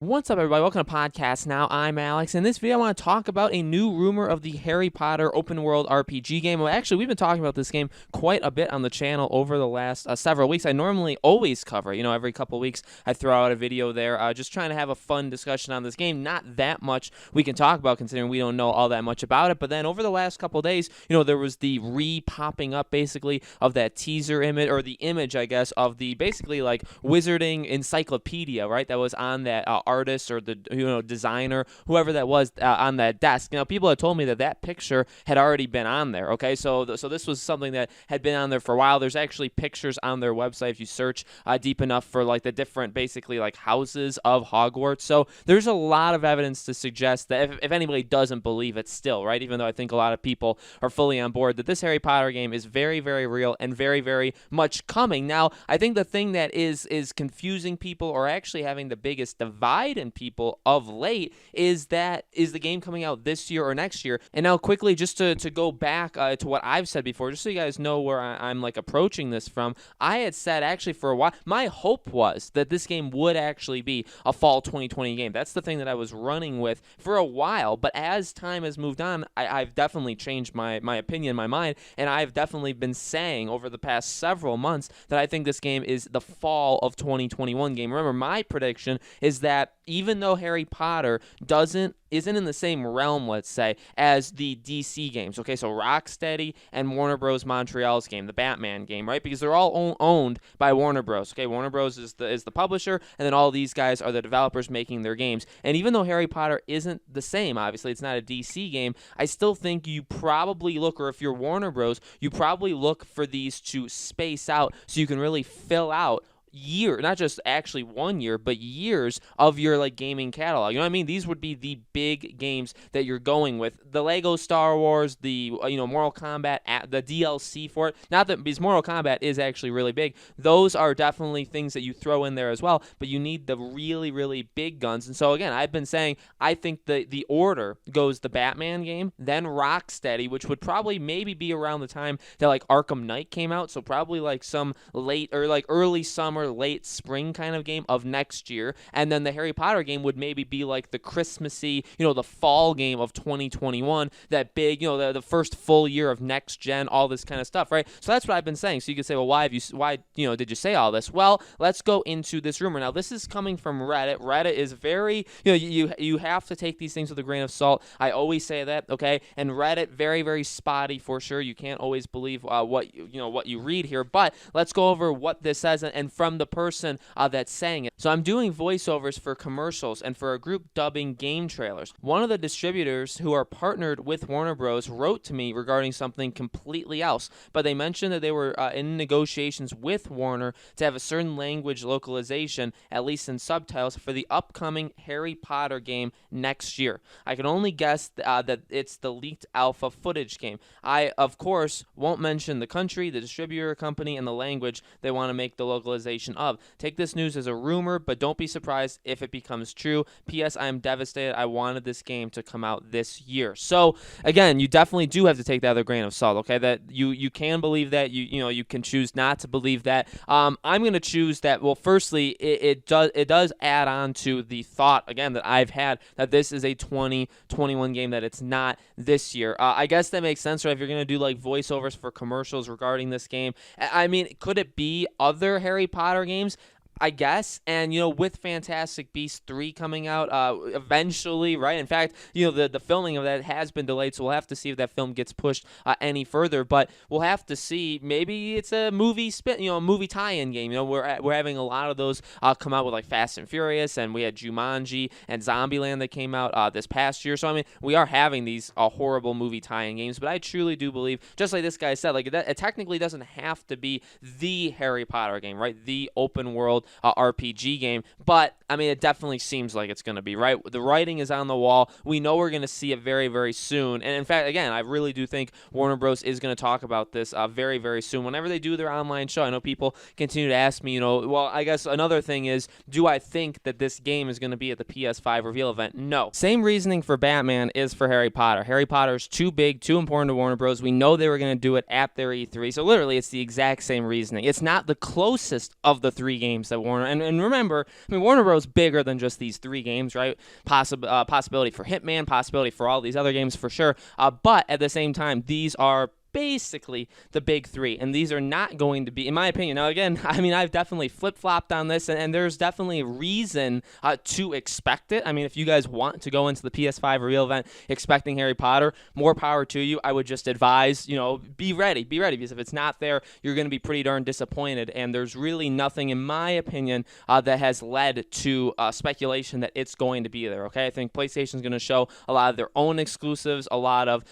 What's up, everybody? Welcome to Podcast Now. I'm Alex. In this video, I want to talk about a new rumor of the Harry Potter open world RPG game. Well, actually, we've been talking about this game quite a bit on the channel over the last several weeks. I normally always cover, every couple weeks I throw out a video there, just trying to have a fun discussion on this game. Not that much we can talk about considering we don't know all that much about it. But then over the last couple days, there was the re-popping up basically of that teaser image, or the image, I guess, of the basically like wizarding encyclopedia, right? That was on that artist or the designer, whoever that was, on that desk. Now, people had told me that picture had already been on there. Okay, so this was something that had been on there for a while. There's actually pictures on their website if you search deep enough for like the different basically like houses of Hogwarts. So there's a lot of evidence to suggest that if anybody doesn't believe it still, right, even though I think a lot of people are fully on board, that this Harry Potter game is very, very real and very, very much coming. Now, I think the thing that is confusing people, or actually having the biggest divide in people of late, is the game coming out this year or next year. And now quickly, just to go back to what I've said before, just so you guys know where I'm like approaching this from, I had said actually for a while, my hope was that this game would actually be a fall 2020 game. That's the thing that I was running with for a while, but as time has moved on, I've definitely changed my opinion, my mind, and I've definitely been saying over the past several months that I think this game is the fall of 2021 game. Remember, my prediction is that even though Harry Potter isn't in the same realm, let's say, as the DC games, okay? So Rocksteady and Warner Bros. Montreal's game, the Batman game, right? Because they're all owned by Warner Bros., okay? Warner Bros. is the publisher, and then all these guys are the developers making their games. And even though Harry Potter isn't the same, obviously, it's not a DC game, I still think you probably look, or if you're Warner Bros., you probably look for these to space out so you can really fill out not just actually 1 year, but years of your like gaming catalog. You know what I mean? These would be the big games that you're going with. The Lego Star Wars, the Mortal Kombat, the DLC for it. Not that, because Mortal Kombat is actually really big. Those are definitely things that you throw in there as well, but you need the really, really big guns. And so again, I've been saying I think the order goes the Batman game, then Rocksteady, which would probably maybe be around the time that like Arkham Knight came out, so probably like some late or like early summer, late spring kind of game of next year. And then the Harry Potter game would maybe be like the Christmassy, the fall game of 2021, that big, the first full year of next gen, all this kind of stuff, right? So that's what I've been saying. So you could say, well, why did you say all this? Well, let's go into this rumor. Now, this is coming from Reddit. Reddit is very, you have to take these things with a grain of salt. I always say that, okay? And Reddit, very, very spotty for sure. You can't always believe what you read here, but let's go over what this says and from the person that's saying it. So I'm doing voiceovers for commercials and for a group dubbing game trailers. One of the distributors who are partnered with Warner Bros. Wrote to me regarding something completely else, but they mentioned that they were in negotiations with Warner to have a certain language localization, at least in subtitles, for the upcoming Harry Potter game next year. I can only guess that it's the leaked alpha footage game. I, of course, won't mention the country, the distributor company, and the language they want to make the localization of. Take this news as a rumor, but don't be surprised if it becomes true. P.S. I am devastated. I wanted this game to come out this year. So again, you definitely do have to take that with a grain of salt, okay? That you can believe that, you can choose not to believe that. I'm going to choose that. Well, firstly, it does add on to the thought again that I've had that this is a 2021 game, that it's not this year. I guess that makes sense, right? If you're going to do like voiceovers for commercials regarding this game, I mean, could it be other Harry Potter games? I guess. And, with Fantastic Beasts 3 coming out eventually, right? In fact, the filming of that has been delayed, so we'll have to see if that film gets pushed any further. But we'll have to see. Maybe it's a movie movie tie-in game. We're having a lot of those come out with like Fast and Furious, and we had Jumanji and Zombieland that came out this past year. So I mean, we are having these horrible movie tie-in games. But I truly do believe, just like this guy said, like it technically doesn't have to be the Harry Potter game, right? The open world RPG game, but I mean, it definitely seems like it's going to be, right? The writing is on the wall. We know we're going to see it very, very soon. And in fact, again, I really do think Warner Bros. Is going to talk about this very, very soon. Whenever they do their online show, I know people continue to ask me, well, I guess another thing is, do I think that this game is going to be at the PS5 reveal event? No. Same reasoning for Batman is for Harry Potter. Harry Potter's too big, too important to Warner Bros. We know they were going to do it at their E3. So literally, it's the exact same reasoning. It's not the closest of the three games that that Warner, and remember, I mean, Warner Bros. Bigger than just these 3 games, right? Possibility for Hitman, possibility for all these other games for sure. But at the same time, these are basically the big 3, and these are not going to be, in my opinion. Now, again, I mean, I've definitely flip-flopped on this, and there's definitely a reason to expect it. I mean, if you guys want to go into the PS5 reveal event expecting Harry Potter, more power to you. I would just advise, be ready, because if it's not there, you're going to be pretty darn disappointed, and there's really nothing, in my opinion, that has led to speculation that it's going to be there, okay? I think PlayStation's going to show a lot of their own exclusives, a lot of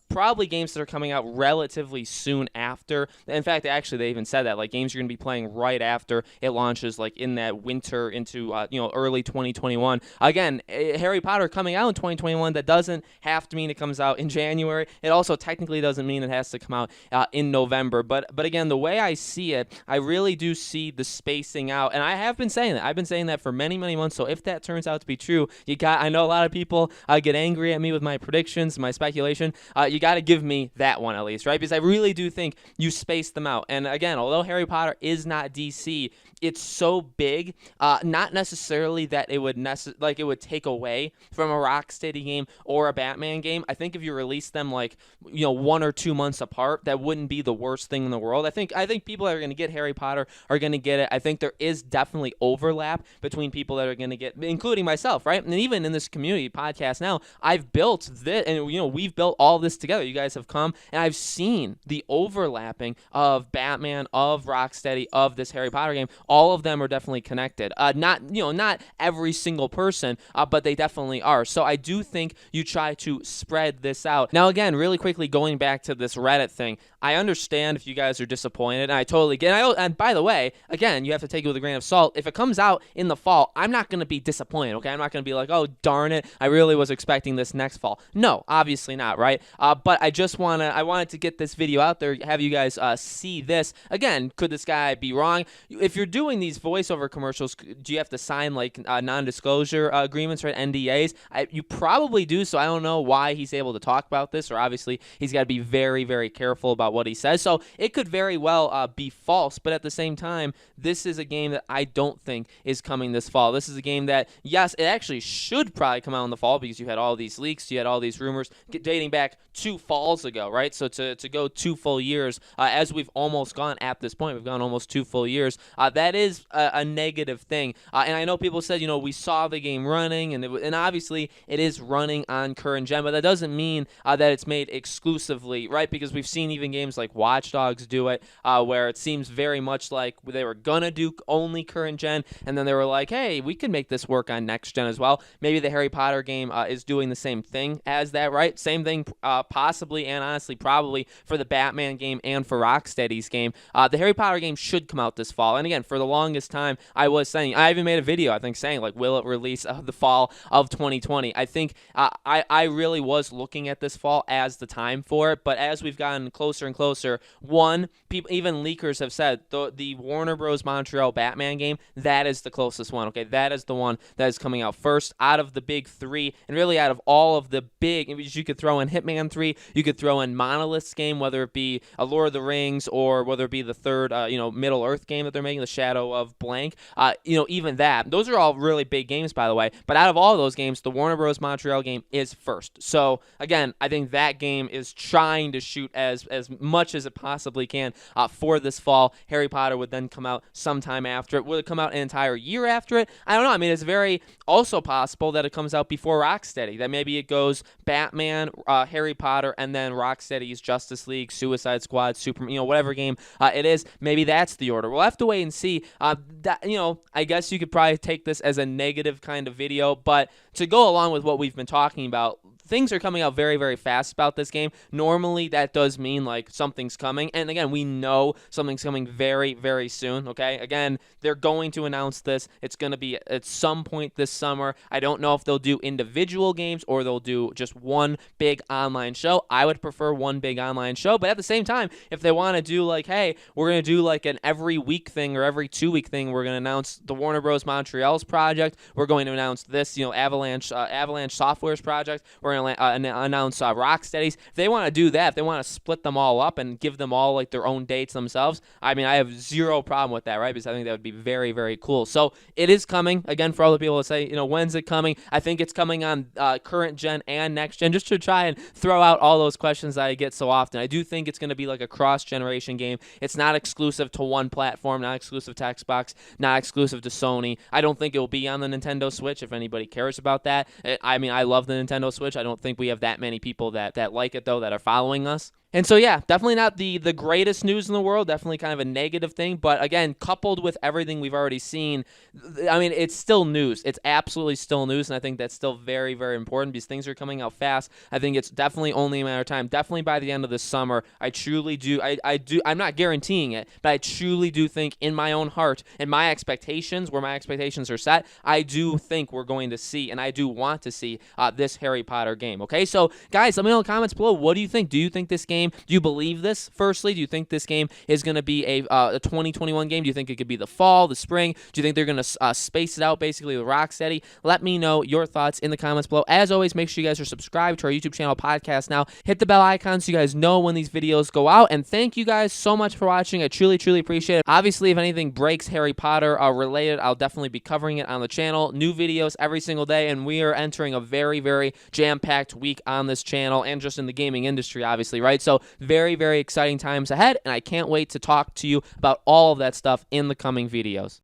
probably games that are coming out relatively soon after. In fact, actually, they even said that, like, games you're going to be playing right after it launches, like, in that winter into, early 2021. Again, Harry Potter coming out in 2021, that doesn't have to mean it comes out in January. It also technically doesn't mean it has to come out in November. But again, the way I see it, I really do see the spacing out, and I have been saying that. I've been saying that for many, many months, so if that turns out to be true, I know a lot of people get angry at me with my predictions, my speculation. You got to give me that one at least, right? Because I really do think you space them out. And again, although Harry Potter is not DC, it's so big, not necessarily that it would it would take away from a Rocksteady game or a Batman game. I think if you release them 1 or 2 months apart, that wouldn't be the worst thing in the world. I think people that are going to get Harry Potter are going to get it. I think there is definitely overlap between people that are going to get, including myself, right? And even in this community podcast now, I've built this, and we've built all this together. You guys have come, and I've seen the overlapping of Batman, of Rocksteady, of this Harry Potter game. All of them are definitely connected. Not every single person, but they definitely are. So I do think you try to spread this out. Now, again, really quickly going back to this Reddit thing, I understand if you guys are disappointed, and I totally get it. And by the way, again, you have to take it with a grain of salt. If it comes out in the fall, I'm not going to be disappointed, okay? I'm not going to be like, oh, darn it, I really was expecting this next fall. No, obviously not, right? But I wanted to get this video out there, have you guys see this. Again, could this guy be wrong? If you're doing these voiceover commercials, do you have to sign non-disclosure agreements, right? NDAs? You probably do, so I don't know why he's able to talk about this, or obviously he's got to be very, very careful about what he says. So it could very well be false, but at the same time, this is a game that I don't think is coming this fall. This is a game that, yes, it actually should probably come out in the fall because you had all these leaks, you had all these rumors dating back 2 falls ago, right? So to go 2 full years, as we've almost gone at this point, we've gone almost 2 full years, that is a negative thing. And I know people said, we saw the game running, and obviously it is running on current gen, but that doesn't mean that it's made exclusively, right? Because we've seen even games like Watch Dogs do it, where it seems very much like they were gonna do only current gen, and then they were like, hey, we can make this work on next gen as well. Maybe the Harry Potter game is doing the same thing as that, right? Same thing, possibly, and honestly probably for the Batman game and for Rocksteady's game. The Harry Potter game should come out this fall, and again, for the longest time, I was saying, I even made a video, I think, saying, will it release the fall of 2020? I think I really was looking at this fall as the time for it, but as we've gotten closer and closer, people, even leakers have said, the Warner Bros. Montreal Batman game, that is the closest one, okay? That is the one that is coming out first out of the big 3, and really out of all of the big, you could throw in Hitman 3, you could throw in Monolith's game, whether it be a Lord of the Rings, or whether it be the third, Middle-earth game that they're making, the Shadow of Blank, even that. Those are all really big games, by the way, but out of all of those games, the Warner Bros. Montreal game is first. So, again, I think that game is trying to shoot as much as it possibly can for this fall. Harry Potter would then come out sometime after it. Would it come out an entire year after it? I don't know. I mean, it's very also possible that it comes out before Rocksteady, that maybe it goes Batman, Harry Potter, and then Rocksteady's Justice League, Suicide Squad, Superman, whatever game it is. Maybe that's the order. We'll have to wait and see. I guess you could probably take this as a negative kind of video, but to go along with what we've been talking about, things are coming out very, very fast about this game. Normally, that does mean something's coming. And again, we know something's coming very, very soon, okay? Again, they're going to announce this. It's going to be at some point this summer. I don't know if they'll do individual games or they'll do just one big online show. I would prefer one big online show, but at the same time, if they want to do like, hey, we're going to do like an every week thing or every 2-week thing, we're going to announce the Warner Bros. Montreal's project. We're going to announce this, Avalanche Software's project. We're going to announce Rocksteady's. If they want to do that, if they want to split them all up and give them all like their own dates themselves, I mean, I have zero problem with that, right? Because I think that would be very, very cool. So it is coming. Again, for all the people that say, when's it coming? I think it's coming on current gen and next gen, just to try and throw out all those questions that I get so often. I do think it's going to be like a cross-generation game. It's not exclusive to one platform, not exclusive to Xbox, not exclusive to Sony. I don't think it will be on the Nintendo Switch, if anybody cares about that. I mean, I love the Nintendo Switch. I don't think we have that many people that like it, though, that are following us. And so, yeah, definitely not the greatest news in the world, definitely kind of a negative thing. But, again, coupled with everything we've already seen, I mean, it's still news. It's absolutely still news, and I think that's still very, very important because things are coming out fast. I think it's definitely only a matter of time. Definitely by the end of the summer, I truly do. I'm not guaranteeing it, but I truly do think in my own heart and my expectations, where my expectations are set, I do think we're going to see, and I do want to see this Harry Potter game. Okay, so, guys, let me know in the comments below. What do you think? Do you think this game? Do you believe this, firstly? Do you think this game is going to be a 2021 game? Do you think it could be the fall, the spring? Do you think they're going to space it out basically with Rocksteady? Let me know your thoughts in the comments below. As always, make sure you guys are subscribed to our YouTube channel, Podcast Now. Hit the bell icon so you guys know when these videos go out. And thank you guys so much for watching. I truly, truly appreciate it. Obviously, if anything breaks Harry Potter related, I'll definitely be covering it on the channel. New videos every single day, and we are entering a very, very jam-packed week on this channel and just in the gaming industry, obviously, right? So very, very exciting times ahead, and I can't wait to talk to you about all of that stuff in the coming videos.